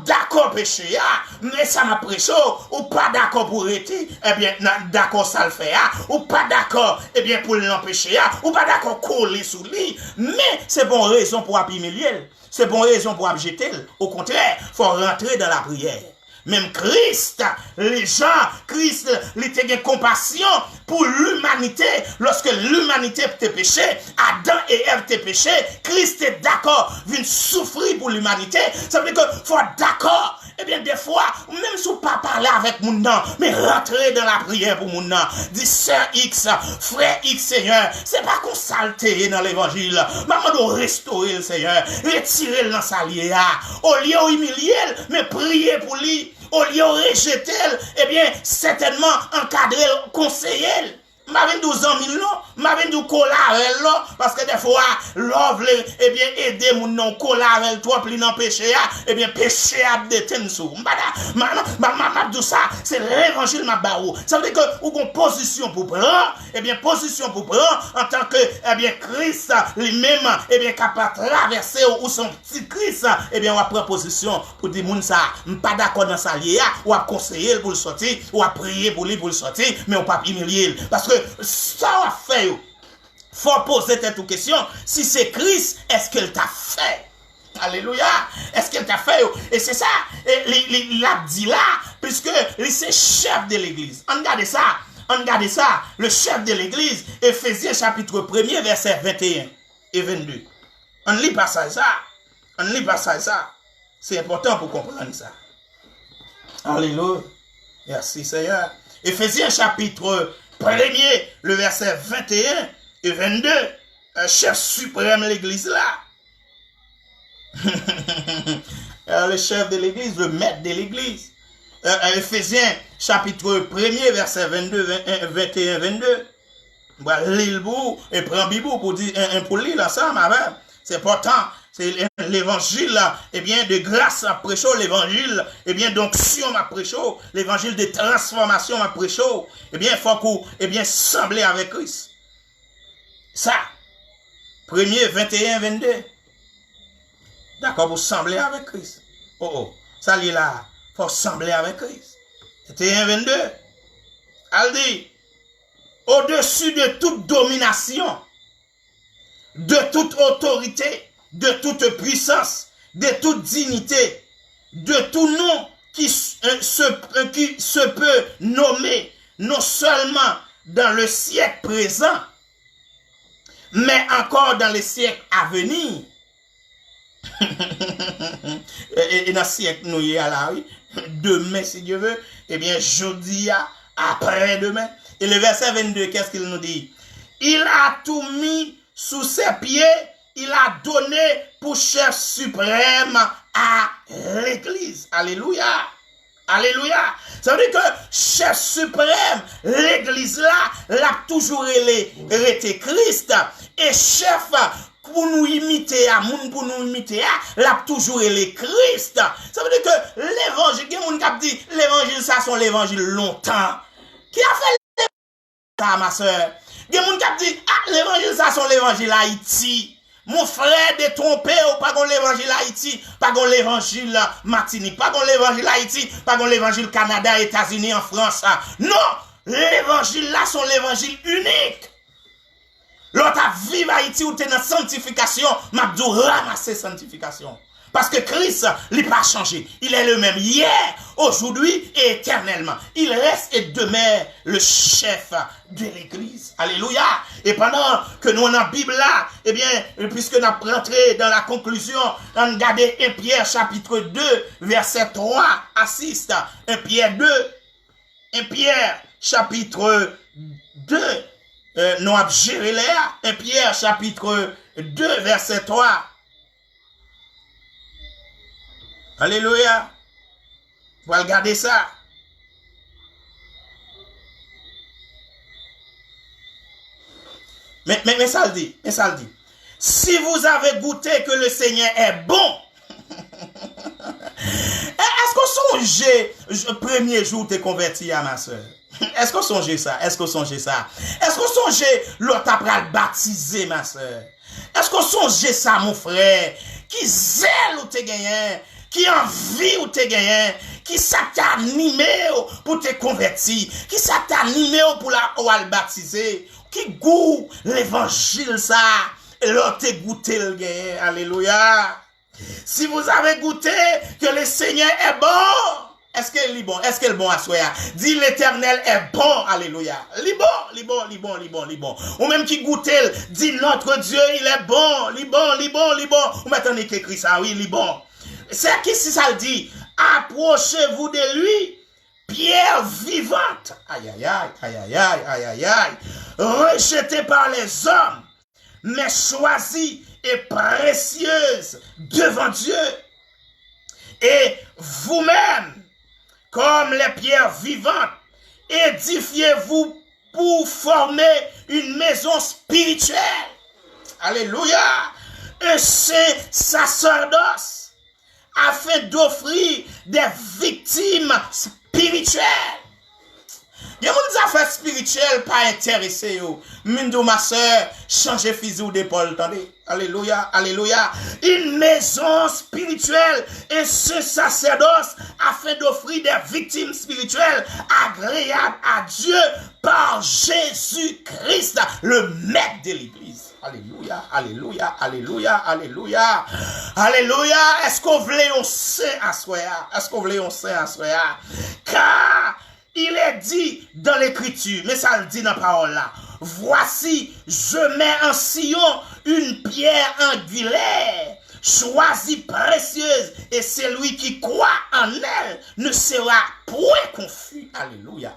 d'accord péché, mais ça m'a prêché, ou pas d'accord pour être, eh bien, d'accord ça le fait, ou pas d'accord, eh bien, pour l'empêcher, ou pas d'accord coller sous lui, mais c'est bon raison pour humilier, c'est bon raison pour jeter. Au contraire, il faut rentrer dans la prière. Même Christ, les gens, Christ, il était compassion pour l'humanité. Lorsque l'humanité était péché, Adam et Ève étaient péché, Christ est d'accord, vient souffrir pour l'humanité. Ça veut dire qu'il faut être d'accord. Eh bien, des fois, même si vous ne pas parler avec mon nom, mais rentrer dans la prière pour mon nom. Dis, sœur X, frère X, Seigneur, c'est pas qu'on s'altérer dans l'évangile. Maman doit restaurer le Seigneur, retirer le dans sa liée. Au lieu d'humilier, mais prier pour lui. Au lieu de rejeter, eh bien, certainement encadrer, conseiller. M'avez 12 ans, m'avez 12 collarer là, parce que des fois, l'offre, eh bien, aider mon non collarer, toi, plus non péché, eh bien, péché à détenir sous. M'abdou ça, c'est l'évangile ma barou. Ça veut dire que, ou qu'on position pour prendre, eh bien, position pour prendre, en tant que, eh bien, Christ, lui-même, eh bien, capable de traverser, ou son petit Christ, eh bien, on va prendre position pour dire, moun ça, pas d'accord dans sa liée, ou à conseiller pour le sortir, ou à prier pour lui pour le sortir, mais on pas humilier. Parce que, ça a fait, faut poser cette question, si c'est Christ, est-ce qu'elle t'a fait? Alléluia, est-ce qu'elle t'a fait? Et c'est ça, il a dit là, puisque c'est chef de l'église. Regardez ça, le chef de l'église, Éphésiens chapitre 1er, verset 21 et 22. On lit pas ça, c'est important pour comprendre ça. Alléluia, merci Seigneur. Éphésiens chapitre 1er, le verset 21 et 22, chef suprême de l'église là. Le chef de l'église, le maître de l'église. Ephésiens, chapitre 1er, verset 21, 22. Lire et prend Bible pour dire pour lire ensemble avec. C'est important. C'est l'évangile, eh bien, de grâce à prêcher, l'évangile, eh bien, d'onction à prêcher, l'évangile de transformation à prêcher, eh bien, il faut qu'on, eh bien, sembler avec Christ. Ça. 1er, 21, 22. D'accord, pour sembler avec Christ. Oh, ça l'est là. Faut sembler avec Christ. 21, 22. Elle dit, au-dessus de toute domination, de toute autorité, de toute puissance, de toute dignité, de tout nom qui se peut nommer, non seulement dans le siècle présent, mais encore dans les siècles à venir. Et dans le siècle nous y a là, oui. Demain, si Dieu veut, eh bien, jeudi, après-demain. Et le verset 22, qu'est-ce qu'il nous dit? Il a tout mis sous ses pieds, il a donné pour chef suprême à l'église. Alléluia. Alléluia. Ça veut dire que chef suprême, l'église là, l'a toujours été Christ. Et chef, pour nous imiter, pour nous imiter, l'a toujours été Christ. Ça veut dire que l'évangile, il y a des gens qui disent, l'évangile, ça sont l'évangile longtemps. Qui a fait ça, ma soeur? Il y a des gens qui disent, l'évangile, ça sont l'évangile Haïti. Mon frère détrompé, pas qu'on l'évangile Haïti, pas qu'on l'évangile Martinique, pas qu'on l'évangile Haïti, pas qu'on l'évangile Canada, États-Unis, en France. Non, l'évangile là sont l'évangile unique. L'autre vive Haïti ou t'es dans sanctification, m'a dit ramasser sanctification. Parce que Christ, il n'a pas changé. Il est le même hier, aujourd'hui et éternellement. Il reste et demeure le chef de l'église. Alléluia. Et pendant que nous on a la Bible là, eh bien, puisque nous avons rentré dans la conclusion, on regarde 1 Pierre chapitre 2, verset 3 à 6. 1 Pierre 2, 1 Pierre chapitre 2, nous avons géré là. 1 Pierre chapitre 2, verset 3. Alléluia. Vous allez regarder ça. Mais ça le dit. Si vous avez goûté que le Seigneur est bon, est-ce qu'on songeait le premier jour t'es converti à ma soeur? Est-ce qu'on songeait ça? Est-ce qu'on songeait l'autre après le baptiser, ma soeur? Est-ce qu'on songeait ça, mon frère? Qui zèle ou t'es gagné? Qui envie ou te gagné, qui ça t'a animé pour te convertir, qui ça t'a animé pour la baptiser, qui goûte l'évangile ça, et là te goûté le gagné, alléluia. Si vous avez goûté que le Seigneur est bon, est-ce qu'il est bon? Est-ce qu'il est bon à soi? Dit l'Éternel est bon, alléluia. Li bon. Ou même qui goûte, dit notre Dieu, il est bon, li bon. Ou maintenant il écrit ça, oui, li bon. C'est qui si ça le dit? Approchez-vous de lui, pierre vivante. Aïe. Rejetée par les hommes, mais choisie et précieuse devant Dieu. Et vous-même, comme les pierres vivantes, édifiez-vous pour former une maison spirituelle. Alléluia. Un saint sacerdoce, afin d'offrir des victimes spirituelles. Il y a des affaires spirituelles pas intéressées. Mindo ma soeur, changez fusil d'épaule, attendez. Alléluia. Une maison spirituelle et ce sacerdoce afin d'offrir des victimes spirituelles agréables à Dieu par Jésus-Christ, le maître de l'église. Alléluia. Est-ce qu'on voulait un saint à soi? Car il est dit dans l'écriture, mais ça le dit dans la parole là. Voici, je mets en Sion une pierre angulaire, choisie précieuse, et celui qui croit en elle ne sera point confus. Alléluia.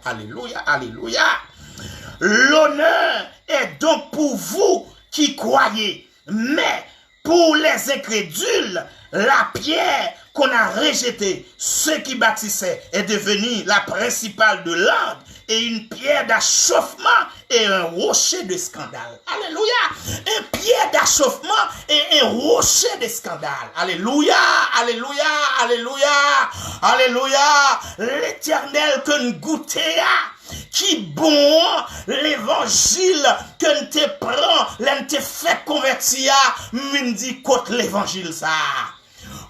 L'honneur est donc pour vous qui croyez, mais Pour les incrédules, la pierre qu'on a rejetée, ceux qui bâtissaient, est devenue la principale de l'ordre et une pierre d'achoppement et un rocher de scandale. Alléluia. Une pierre d'achoppement et un rocher de scandale. Alléluia. Alléluia. Alléluia. Alléluia. L'Éternel que nous goûtons, qui bon l'évangile que nous te prend, nous te fait convertir, nous dit contre l'évangile ça.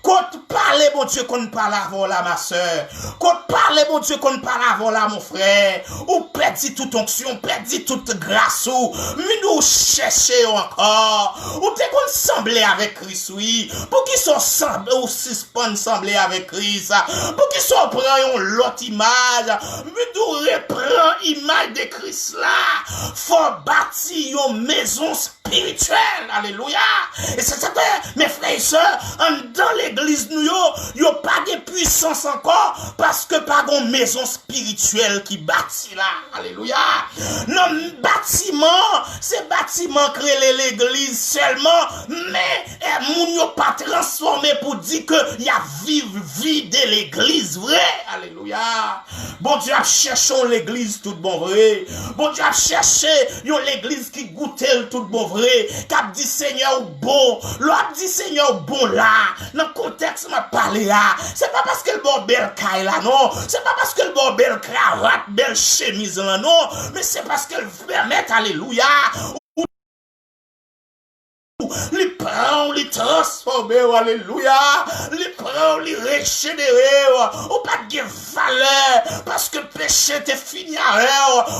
Quand parler, mon Dieu, qu'on parle avant là, ma soeur. Quand parler, mon Dieu, qu'on parle avant là, mon frère. Ou perdit toute onction, perdit toute grâce, ou nous chercher encore. Ou t'es qu'on semblait avec Christ, oui. Pour qu'ils soient semblés, ou suspendent semblés avec Christ. Pour qu'ils soient prenant l'autre image. Nous reprend image de Christ là. Faut bâtir une maison spirituelle. Alléluia. Et c'est ça que, mes frères et sœurs, dans l'église, nous, yo pas de puissance encore, parce que pas de maison spirituelle qui bâtit là. Alléluia. Non, bâtiment, c'est bâtiment créé l'église seulement, mais, moun yo pas transformé pour dire que y a vie de l'église vrai. Alléluia. Bon Dieu a cherché l'église tout bon vrai. Bon Dieu a cherché l'église qui goûtait tout bon vrai. Qui a dit Seigneur bon. L'autre dit Seigneur bon là. Dans le contexte m'a parlé là. C'est pas parce que le bon belle caille là non. C'est pas parce que le bon belle cravate, belle chemise là non. Mais c'est parce qu'elle permet, alléluia, les prend, les transformer, alléluia, les prend, les régénérer, ou pas de valeur, parce que le péché t'est fini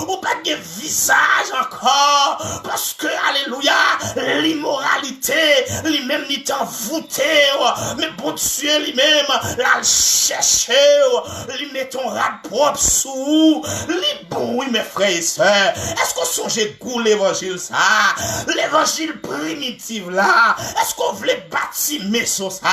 ou pas de visage encore, parce que, alléluia, l'immoralité, lui-même n'est envoûté, mais bon Dieu, lui-même, là, le chercher, lui met ton rat propre sous, lui bon, oui, mes frères et sœurs, est-ce qu'on songeait goût l'évangile, ça, l'évangile primitif, là, est-ce qu'on voulait bâtir maison ça?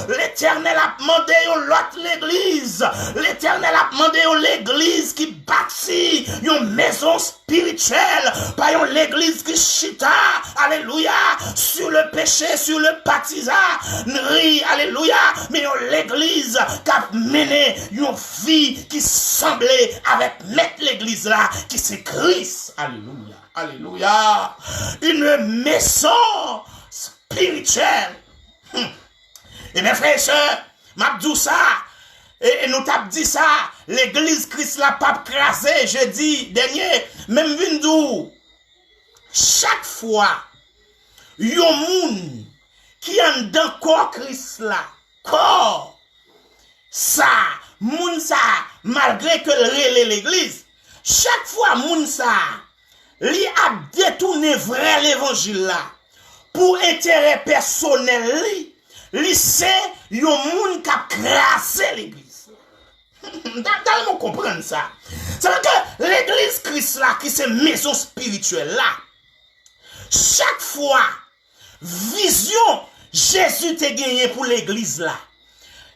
L'Éternel a demandé à l'autre l'église. L'Éternel a demandé à l'église qui bâtit une maison spirituelle, pas une l'église qui chita, alléluia, sur le péché, sur le partisanerie, alléluia, mais l'église qui a mené une vie qui semblait avec mettre l'église là, qui c'est Christ, alléluia. Alléluia. Une maison spirituelle. Et mes frères et sœurs, m'a dit ça. Et nous t'avons dit ça. L'église Christ la pape crasé, jeudi dernier. Même vindou. Chaque fois, yon moun qui en dans corps Christ là. Corps. Ça. Moun ça. Malgré que le l'église. Chaque fois, moun ça. Li a détourné vrai l'évangile là pour intérêt personnel li c'est yon moun qui a crasé l'église. T'as comprendre ça. C'est vrai que l'église Christ là qui c'est maison spirituelle là. Chaque fois vision Jésus t'a gagné pour l'église là.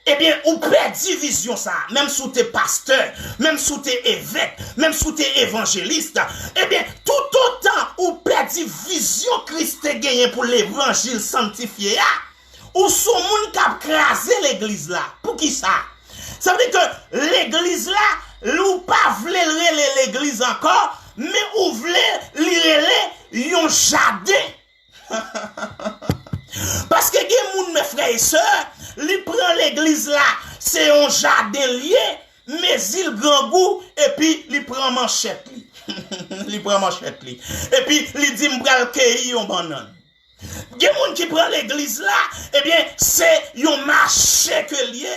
Eh bien, ou perdu vision ça, même sous tes pasteurs, même sous tes évêques, même sous tes évangélistes, eh bien, tout autant ou perdu vision Christ a gagné pour l'évangile sanctifié, ou son monde qui a crasé l'église là. Pour qui ça? Ça veut dire que l'église là, ou pas voulait l'église encore, mais ou voulait l'irélé yon jardin. Parce que les mes frères et sœurs, ils prennent l'église là, c'est un jardin lié, mais il grand goût, et puis ils prennent manchette. Ils prennent manchette. Et puis ils disent, m'bral cueilli yon banane. Les gens qui prennent l'église là, eh bien, c'est un marché que lié.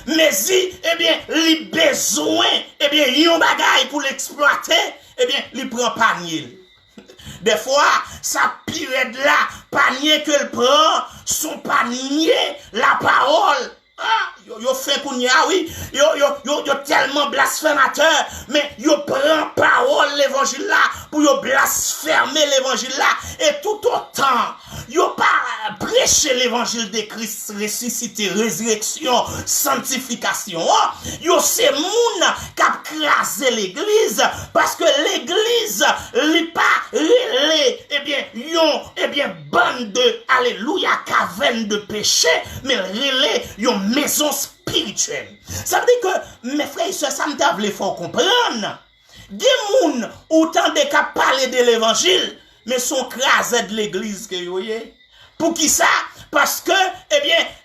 Mais si, eh bien, les besoins, eh bien, yon bagay pour l'exploiter, eh bien, ils prennent panier. Des fois, ça pire de là, panier que le prend, son panier, la parole. Ah, yo fait kounya, oui, yo tellement blasphémateur, mais yo prend parole l'évangile là, pour yo blasphémer l'évangile là, et tout autant, yo pas prêcher l'évangile de Christ ressuscité, résurrection, sanctification, yo c'est moun qui a crasé l'église, parce que l'église, li pas relé, bande de, alléluia, caverne de péché, mais relé, yon maison spirituelle. Ça veut dire que, mes frères et sœurs, ça me t'avle faut comprendre. Des moun, autant de qu'à parler de l'évangile, mais sont crasés de l'église que yo yé. Pour qui ça? Parce que,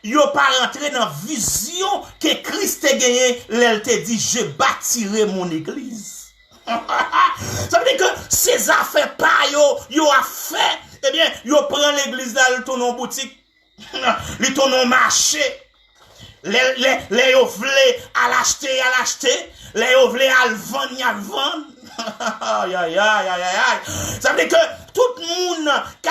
yo pas rentré dans la vision que Christ a gagné, l'elle te dit, je bâtirai mon église. Ça veut dire que ces affaires pas yo a fait, yo prend l'église là, le tourne en boutique, le tourne au marché, les yo vle à l'acheter, les yo vle à le vendre, Aïe, aïe, aïe, aïe, aïe. Ça veut dire que tout le monde qui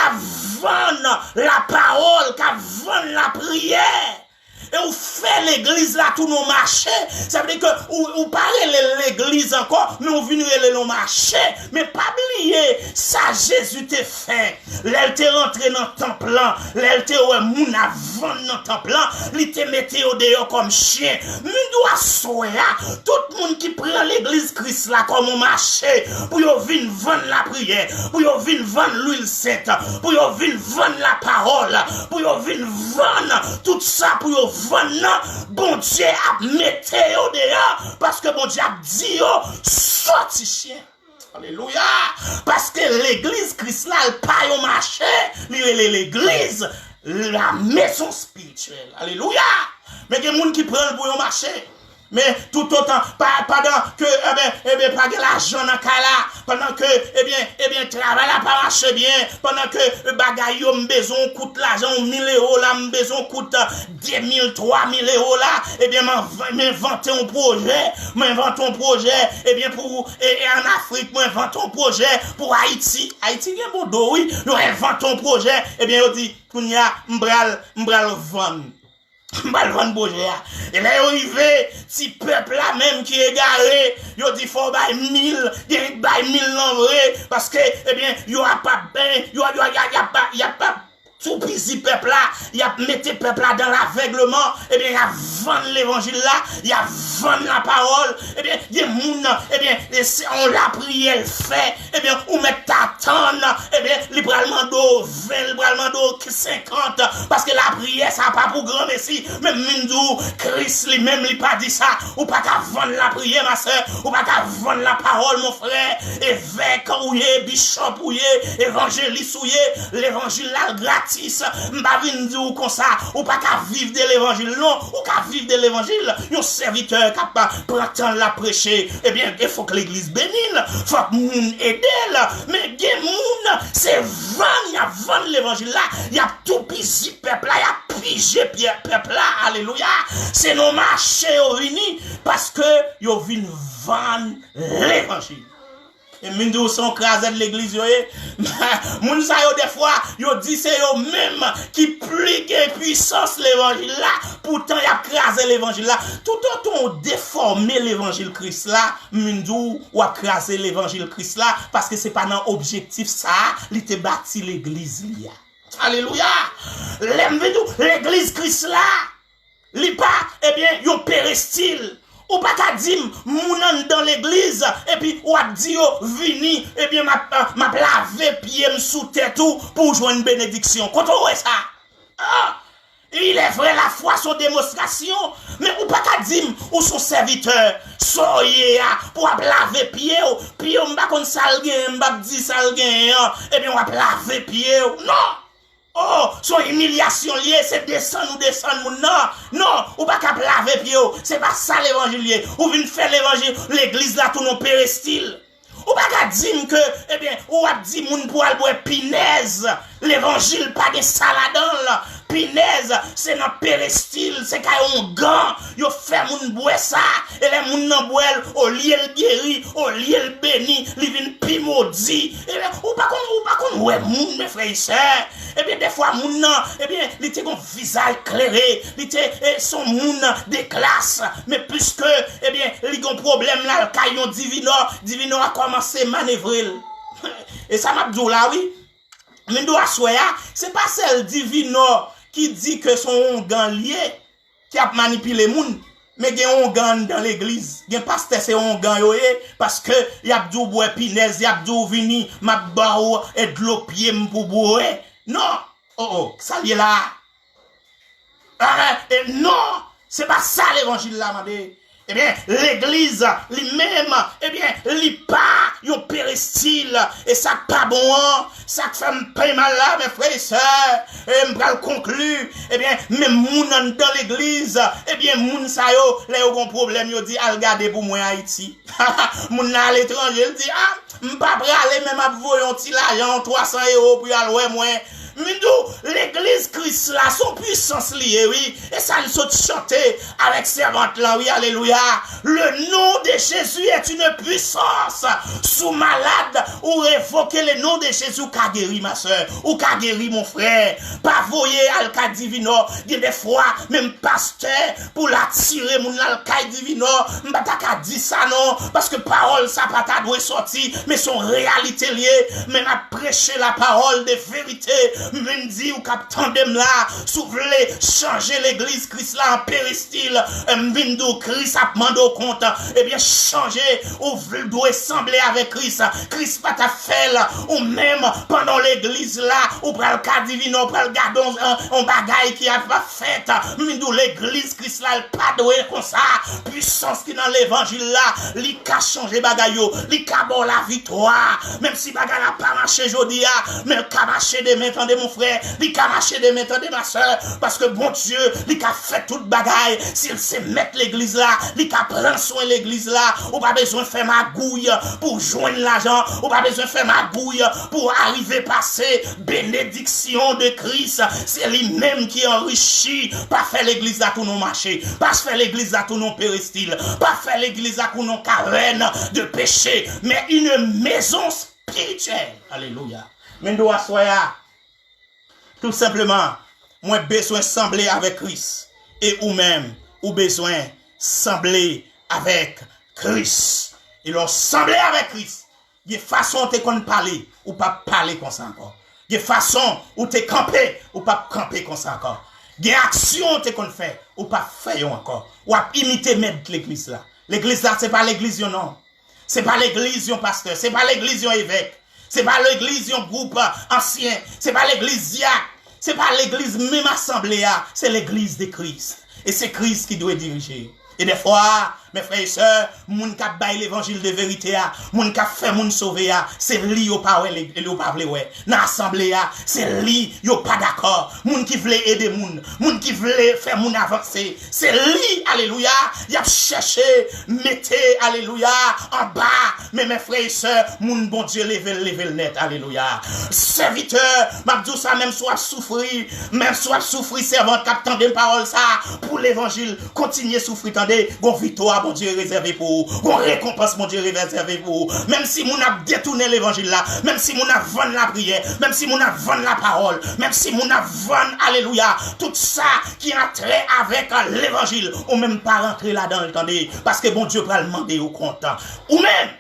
vend la parole, qui vend la prière, et vous fait l'église là, tout nos marchés, ça veut dire que vous parlez l'église encore, mais vous venez le marché, mais pas oublier, ça Jésus t'a fait. L'elle t'est rentré dans le temple, l'elle t'est moun à vendre dans le temple, l'elle t'est metté au dehors comme chien. Nous doit soya, tout le monde qui prend l'église Christ là comme un marché, pour yon venir vendre la prière, pour yon venir vendre l'huile sainte, pour yon venir vendre la parole, pour yon venir vendre tout ça, pour yon vendre, bon Dieu a metté au dehors, parce que bon Dieu a dit, sorti chien. Alléluia. Parce que l'église Christ là, elle pas au marché, l'église, la maison spirituelle. Alléluia. Mais il y a des gens qui prennent pour au marché. Mais tout autant, pendant que, pas de l'argent dans là, pendant que, travail là pas marche bien, pendant que, bagay yo m'besoin coûte l'argent, 1000 € là, m'besoin coûte 10 000, 3 000 € là, m'inventer un projet, pour, en Afrique, m'invente un projet pour Haïti. Haïti, il y a bon dos, oui, nous inventons un projet, on dit, qu'on y a, m'bral vendre. Et là, il y a si peuple là même qui est égaré, il dit faut bailler 1000, il baille 1000 en vrai, parce que, il y a pas bien, il y a pas tout petit peuple là, il a mis peuple là dans l'aveuglement, il a vendu l'évangile là, il a vendu la parole, des gens, on l'a prié, elle fait, on met t'attendre, libéralement d'eau 20, libéralement d'eau 50, parce que la prière, ça pas pour grand messie, même Mindou, Christ lui-même, il pas dit ça, ou pas qu'à vendre la prière, ma soeur, ou pas qu'à vendre la parole, mon frère, évêque, ouye, bishop, ouye, évangéliste, ouye, l'évangile là, gratuit. M'pa vin di ou comme ça, ou pas qu'à vivre de l'évangile, non, ou qu'à vivre de l'évangile, un serviteur qui pas prend la prêcher, il faut que l'église bénisse, faut que moun aide, mais gen moun, c'est vendre, y a vendre l'évangile là, y a tout pisi peuple là, y a pigé peuple là, alléluia, c'est nos marchés au vini, parce que yo vin vendre l'évangile. Et Mindou sont crasés de l'église, moun sa yo des fois, yo dit c'est yo même qui plique puissance l'évangile là, pourtant y a crasé l'évangile là. Tout autant on déformé l'évangile Christ là, Mindou ou a crasé l'évangile Christ là, parce que c'est pas dans objectif ça, il te bâti l'église là. Alléluia. L'église Christ là, li pas, yon péristyle. Ou pas qu'à dire, mounan dans l'église, et puis, ou a dit, vini, m'a lavé pied sous tête pour jouer une bénédiction. Quand on voit ça? Ah! Il est vrai, la foi, son démonstration, mais ou pas qu'à dire, ou son serviteur, soyez, pour laver pied, puis on va qu'on salgue, m'ba dit salgue, et bien, on va laver pied, non! Oh, son humiliation liée, c'est descendre ou descendre, non, ou pas qu'à laver pied, c'est pas ça l'évangile, ou vient faire l'évangile, l'église là, tout non péristyle. Ou pas qu'à dire que, ou a dit moun pour aller boire pinaise, l'évangile pas de saladon là. Pinaise, c'est notre péristyle, c'est qu'il y a un gant, yo fait moun boire ça, et les moun nan boire, au lieu le guéri, au lieu le béni, li vin pi maudit, ou pas qu'on ouais moun, mes frères et sœurs, des fois moun nan, li te gon visage éclairé, li te son moun de classe, mais puisque, li gon problème là, le caillon divino a commencé à manœuvrer. Et ça m'a dit là, oui. Mais nous, c'est pas celle divino qui dit que son gang lié, qui a manipulé les gens. Mais il y a un gang dans l'église. Il y a un pasteur, c'est un gang, parce que il y a du bois pinez, il y a du vini, ma barre et de l'eau pied pour boire. Non! Oh, ça y est là. Non! C'est pas ça l'évangile là, madé. Eh bien, l'église, lui-même, eh bien, lui pas, yon péristyle, et ça pas bon, ça fait me paye mal là, mes frères et sœurs, et me le conclure, eh bien, même moun dans l'église, eh bien, moun sa yo, là yon gon problème, yo dit, al garder pour moi Haïti. Moun à l'étranger, il dit, m'pas aller même à voyon ti l'argent, 300 € pour aller ouais, moi. Mindou, l'église Christ là, son puissance liée, oui. Et ça nous saute chanter avec servante là, oui, alléluia. Le nom de Jésus est une puissance. Sous malade, ou révoquer le nom de Jésus, ou qu'a guéri ma soeur, ou qu'a guéri mon frère. Pas voyer al cas divino, il y a des fois, même pasteur, pour l'attirer, mon al cas divino, m'bata ka dit ça non, parce que parole, ça pas ta doué sorti, mais son réalité liée, mais m'a prêché la parole de vérité. M'vindi ou kap tandem là, souvle changer l'église Christ là en péristyle, m'vindou Christ a demandé au compte, eh bien changer, ou doit sembler avec Christ, Christ pas ta fait ou même pendant l'église là, ou pral ka divino, pral gardon on bagaille qui a pas fait, m'vindou l'église Christ là, pas doué comme ça, puissance qui dans l'évangile là, li ka changer bagaille, li ka bon la victoire, même si bagaille a pas marché jodi a, mais le ka marché demain, mon frère, il a marché de mettre de ma soeur, parce que bon Dieu, il a fait toute bagaille. S'il sait mettre l'église là, il a prendre soin de l'église là, ou pas besoin de faire magouille pour joindre l'argent, ou pas besoin de faire magouille pour arriver passer bénédiction de Christ. C'est lui-même qui enrichit, pas faire l'église là tout non marché, pas faire l'église là tout non péristyle, pas faire l'église là tout non carène de péché, mais une maison spirituelle. Alléluia. Mais nous assoya. Tout simplement, moi besoin de sembler avec Christ. Et ou même, ou besoin de sembler avec Christ. Ils ont semblé avec Christ. Il y a façon de qu'on parler, ou pas parler comme ça encore. Il y a façon où tu camper, ou pas camper comme ça encore. Il y a action qu'on fait, ou pas faire encore. Ou à imiter même l'église là. L'église là, c'est pas l'église non. C'est pas l'église pasteur, c'est pas l'église évêque. C'est pas l'église un groupe ancien, c'est pas l'église c'est pas l'église même assemblée, c'est l'église de Christ. Et c'est Christ qui doit diriger. Et des fois, mes frères et sœurs, moun ka bay l'évangile de vérité a, moun ka fait moun sauver a, c'est li yo pa wè, yo pa vle wè. Dans l'assemblée a, c'est li yo pas d'accord. Moun qui vle aider moun qui vle faire moun avancer, c'est li, alléluia, y a cherché, mettez, alléluia, en bas. Mais mes frères et sœurs, moun bon Dieu lever le net, alléluia. Serviteur, m'abdou ça même soit souffrir, servante qui attend des paroles ça pour l'évangile, continuer souffrir, tendez, gon victoire mon Dieu réservé pour vous, gon récompense mon Dieu réservé pour vous. Même si moun a détourné l'évangile là, même si moun a vendu la prière, même si moun a vendu la parole, même si moun a vendu, alléluia, tout ça qui a trait avec l'évangile, ou même pas rentrer là-dedans, attendez, parce que bon Dieu va le demander au content. Ou même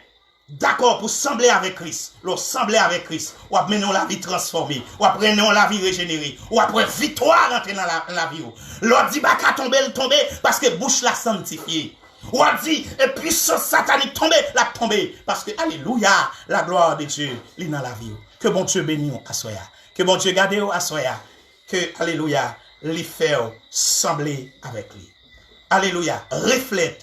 d'accord, pour sembler avec Christ, sembler avec Christ, ou après la vie transformée, ou après la vie régénérée, ou après victoire rentrer dans la vie. L'on dit, bah, qu'à tomber, parce que bouche la sanctifiée. Ou on dit, et puissance satanique tomber, la tomber, parce que, alléluia, la gloire de Dieu, est dans la vie. Que bon Dieu bénisse à soya. Que bon Dieu garde à soya. Que, alléluia, lui fait sembler avec lui. Alléluia, reflète